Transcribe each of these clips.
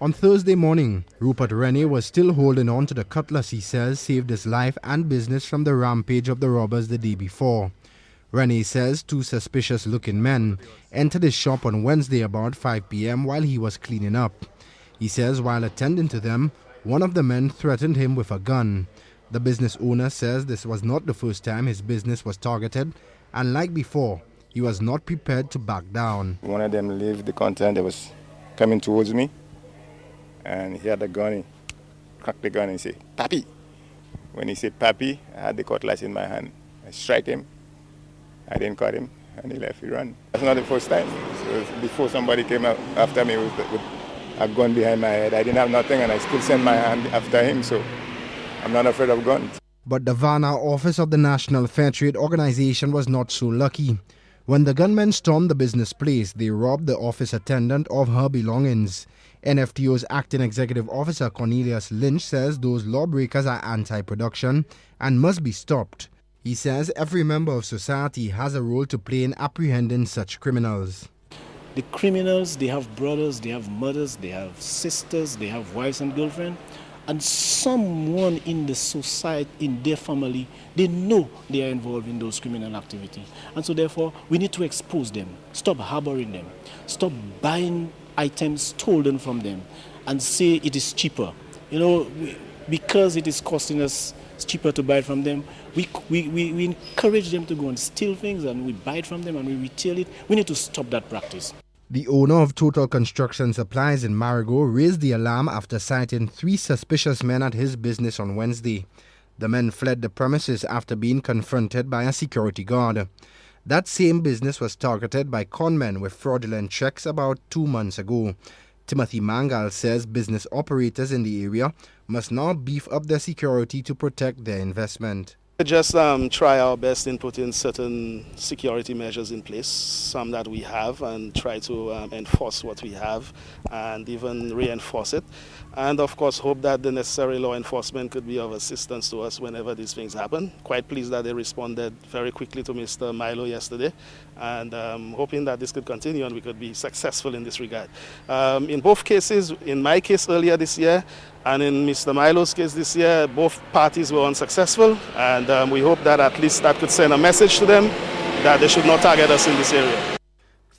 On Thursday morning, Rupert Rennie was still holding on to the cutlass he says saved his life and business from the rampage of the robbers the day before. Rennie says two suspicious-looking men entered his shop on Wednesday about 5 p.m. while he was cleaning up. He says while attending to them, one of the men threatened him with a gun. The business owner says this was not the first time his business was targeted, and like before, he was not prepared to back down. One of them left the counter, they was coming towards me, and he had a gun. He cracked the gun and said, "Papi." When he said "Papi," I had the cutlass in my hand. I struck him. I didn't cut him, and he left. He ran. That's not the first time. So before somebody came out after me with a gun behind my head, I didn't have nothing, and I still sent my hand after him. So I'm not afraid of guns. But the Vanna office of the National Fair Trade Organization was not so lucky. When the gunmen stormed the business place, they robbed the office attendant of her belongings. NFTO's acting executive officer Cornelius Lynch says those lawbreakers are anti-production and must be stopped. He says every member of society has a role to play in apprehending such criminals. The criminals, they have brothers, they have mothers, they have sisters, they have wives and girlfriends. And someone in the society, in their family, they know they are involved in those criminal activities. And so therefore, we need to expose them, stop harboring them, stop buying items stolen from them and say it is cheaper. You know, because it is costing us cheaper to buy it from them, we encourage them to go and steal things, and we buy it from them and we retail it. We need to stop that practice. The owner of Total Construction Supplies in Marigot raised the alarm after sighting 3 suspicious men at his business on Wednesday. The men fled the premises after being confronted by a security guard. That same business was targeted by conmen with fraudulent checks about 2 months ago. Timothy Mangal says business operators in the area must now beef up their security to protect their investment. Just try our best in putting certain security measures in place, some that we have, and try to enforce what we have and even reinforce it. And of course hope that the necessary law enforcement could be of assistance to us whenever these things happen. Quite pleased that they responded very quickly to Mr. Milo yesterday, and hoping that this could continue and we could be successful in this regard. In both cases, in my case earlier this year and in Mr. Milo's case this year, both parties were unsuccessful, and we hope that at least that could send a message to them that they should not target us in this area.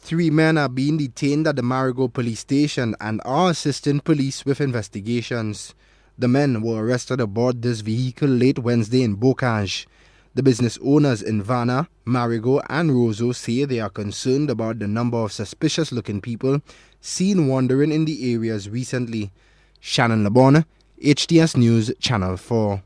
3 men are being detained at the Marigot police station and are assisting police with investigations. The men were arrested aboard this vehicle late Wednesday in Bocage. The business owners in Vanna, Marigot and Roseau say they are concerned about the number of suspicious-looking people seen wandering in the areas recently. Shannon Labonne, HTS News, Channel 4.